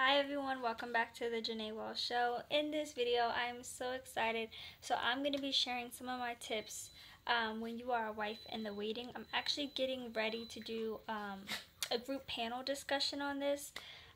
Hi everyone, welcome back to the Janae Wells Show. In this video, I'm so excited. So I'm going to be sharing some of my tips when you are a wife in the waiting. I'm actually getting ready to do a group panel discussion on this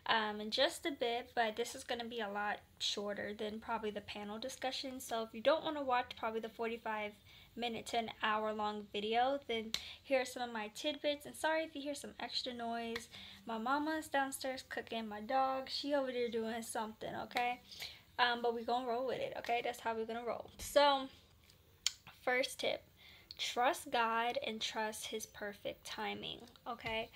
in just a bit, but this is going to be a lot shorter than probably the panel discussion. So if you don't want to watch probably the 45-minute to an hour long video, then here are some of my tidbits. And sorry if you hear some extra noise. My mama's downstairs cooking. My dog, she over there doing something, okay? But we gonna roll with it, okay? That's how we're gonna roll. So, first tip, trust God and trust His perfect timing, okay?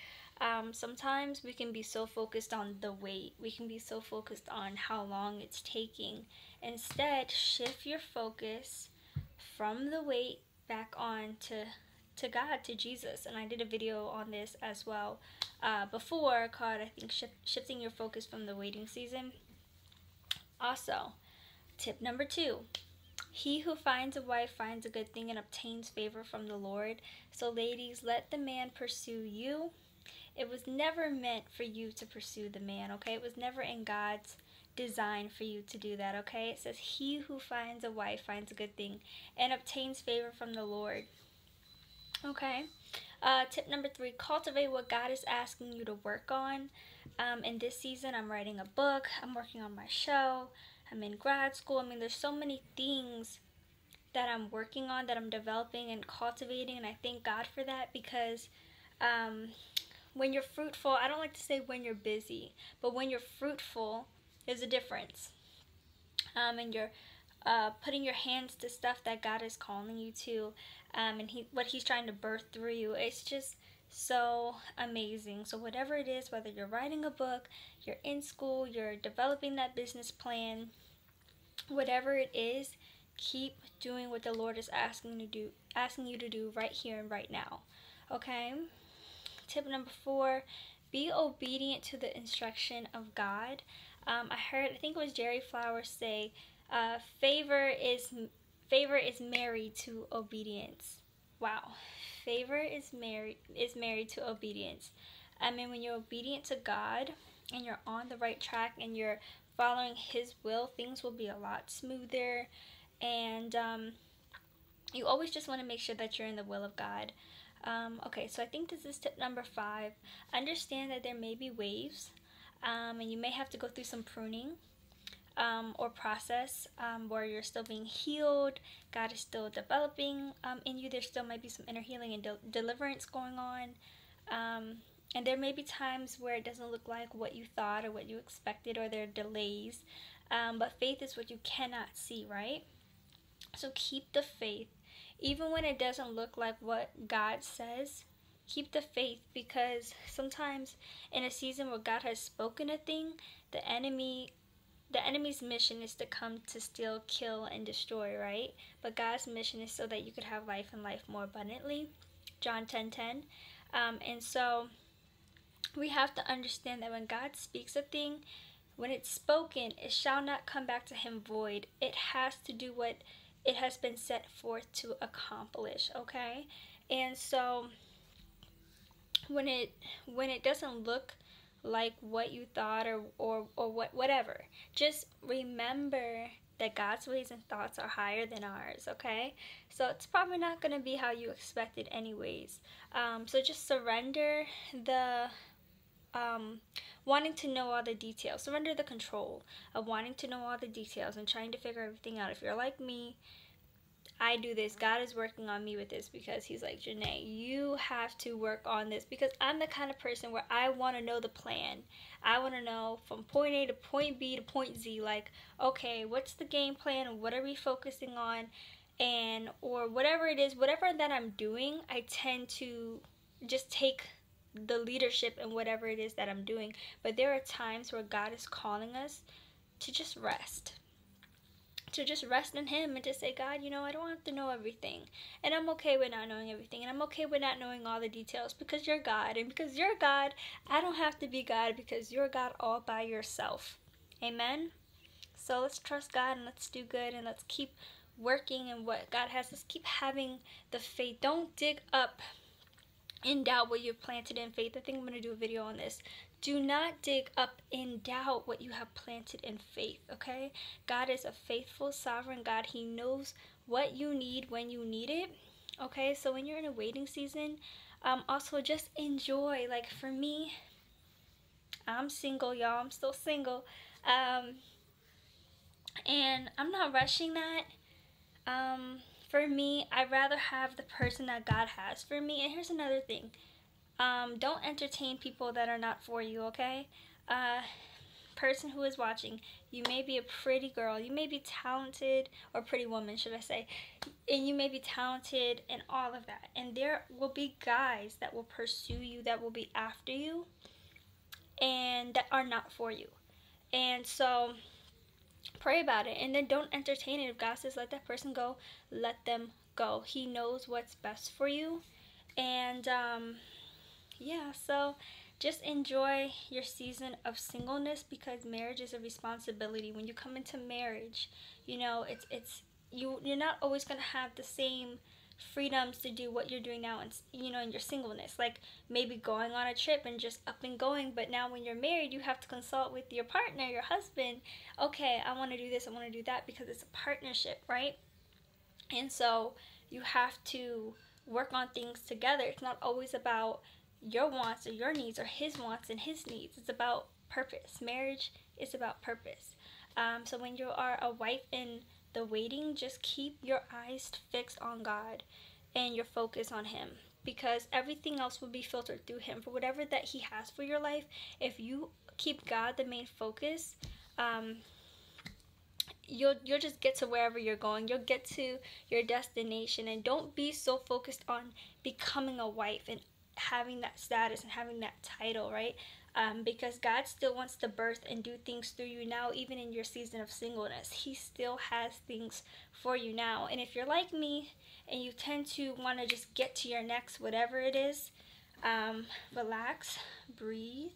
Sometimes we can be so focused on the wait. We can be so focused on how long it's taking. Instead, shift your focus from the wait back on to God, to Jesus. And I did a video on this as well before called, I think, shifting your focus from the waiting season. Also, tip number 2, he who finds a wife finds a good thing and obtains favor from the Lord. So ladies, let the man pursue you. It was never meant for you to pursue the man, okay? It was never in God's design for you to do that, okay? It says he who finds a wife finds a good thing and obtains favor from the Lord. Okay. Tip number 3, cultivate what God is asking you to work on. In this season, I'm writing a book. I'm working on my show. I'm in grad school. I mean, there's so many things that I'm working on, that I'm developing and cultivating. And I thank God for that, because when you're fruitful, I don't like to say when you're busy, but when you're fruitful, there's a difference. And you're putting your hands to stuff that God is calling you to, and what He's trying to birth through you. It's just so amazing. So whatever it is, whether you're writing a book, you're in school, you're developing that business plan, whatever it is, keep doing what the Lord is asking you to do right here and right now. Okay? Tip number 4, be obedient to the instruction of God. I think it was Jerry Flowers say, favor is married to obedience. Wow, favor is married to obedience. I mean, when you're obedient to God and you're on the right track and you're following His will, things will be a lot smoother. And you always just want to make sure that you're in the will of God. Okay, so I think this is tip number 5. Understand that there may be waves, and you may have to go through some pruning or process where you're still being healed. God is still developing in you. There still might be some inner healing and deliverance going on. And there may be times where it doesn't look like what you thought or what you expected, or there are delays. But faith is what you cannot see, right? So keep the faith. Even when it doesn't look like what God says, keep the faith, because sometimes in a season where God has spoken a thing, the enemy's mission is to come to steal, kill, and destroy, right? But God's mission is so that you could have life and life more abundantly. John 10:10. And so we have to understand that when God speaks a thing, when it's spoken, it shall not come back to Him void. It has to do what it has been set forth to accomplish, okay? And so when it doesn't look like what you thought, or whatever, just remember that God's ways and thoughts are higher than ours, okay? So it's probably not going to be how you expected anyways. So just surrender the wanting to know all the details. Surrender the control of wanting to know all the details and trying to figure everything out. If you're like me, I do this. God is working on me with this, because He's like, Janae, you have to work on this, because I'm the kind of person where I want to know the plan. I want to know from point A to point B to point Z, like, okay, what's the game plan and what are we focusing on, and or whatever it is, whatever that I'm doing, I tend to just take the leadership in whatever it is that I'm doing. But there are times where God is calling us to just rest. To just rest in Him and to say, God, I don't have to know everything. And I'm okay with not knowing everything. And I'm okay with not knowing all the details, because you're God. And because you're God, I don't have to be God, because you're God all by yourself. Amen? So let's trust God and let's do good, and let's keep working in what God has. Let's keep having the faith. Don't dig up in doubt what you've planted in faith. I think I'm going to do a video on this. Do not dig up in doubt what you have planted in faith, okay? God is a faithful, sovereign God. He knows what you need when you need it, okay? So when you're in a waiting season, also just enjoy. Like for me, I'm single, y'all. I'm still single. Um, and I'm not rushing that. For me, I'd rather have the person that God has for me. And here's another thing. Don't entertain people that are not for you, okay? Person who is watching, you may be a pretty girl, you may be talented, or pretty woman, should I say, and you may be talented and all of that. And there will be guys that will pursue you, that will be after you, and that are not for you. And so pray about it, and then don't entertain it. If God says let that person go, let them go. He knows what's best for you. And yeah, so just enjoy your season of singleness, because marriage is a responsibility. When you come into marriage, you know, you're not always going to have the same freedoms to do what you're doing now, and you know, in your singleness, like maybe going on a trip and just up and going. But now when you're married, you have to consult with your partner, your husband. Okay, I want to do this, I want to do that, because it's a partnership, right? And so you have to work on things together. It's not always about your wants or your needs, or his wants and his needs. It's about purpose. Marriage is about purpose. So when you are a wife in the waiting, just keep your eyes fixed on God and your focus on him, because everything else will be filtered through him for whatever that he has for your life. If you keep God the main focus, you'll just get to wherever you're going. You'll get to your destination. And don't be so focused on becoming a wife and having that status and having that title, right? Because God still wants to birth and do things through you now, even in your season of singleness. He still has things for you now. And if you're like me and you tend to want to just get to your next whatever it is, relax, breathe.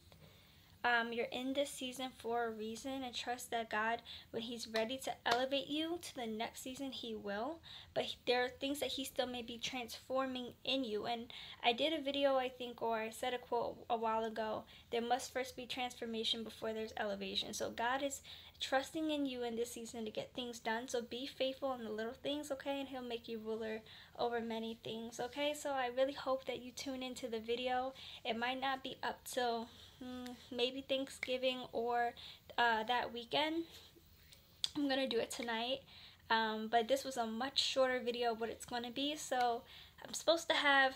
You're in this season for a reason, and trust that God, when he's ready to elevate you to the next season, he will. But there are things that he still may be transforming in you. And I did a video, I think, or I said a quote a while ago, there must first be transformation before there's elevation. So God is trusting in you in this season to get things done. So be faithful in the little things, okay? And he'll make you ruler over many things, okay? So I really hope that you tune into the video. It might not be up till maybe Thanksgiving or that weekend. I'm gonna do it tonight, but this was a much shorter video of what it's going to be. So I'm supposed to have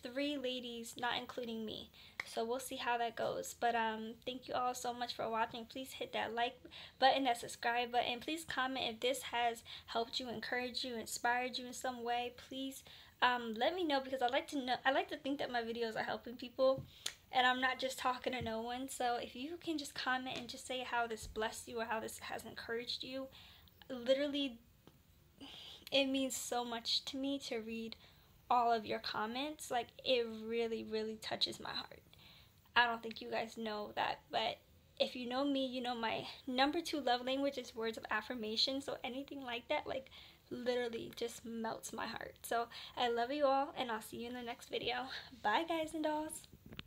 3 ladies, not including me, so we'll see how that goes. But thank you all so much for watching. Please hit that like button, that subscribe button. Please comment if this has helped you, encouraged you, inspired you in some way. Please let me know, because I like to think that my videos are helping people, and I'm not just talking to no one. So if you can just comment and just say how this blessed you or how this has encouraged you, literally, it means so much to me to read all of your comments. Like, it really, really touches my heart. I don't think you guys know that, but if you know me, you know my number 2 love language is words of affirmation. So anything like that, like, literally just melts my heart. So I love you all, and I'll see you in the next video. Bye, guys and dolls.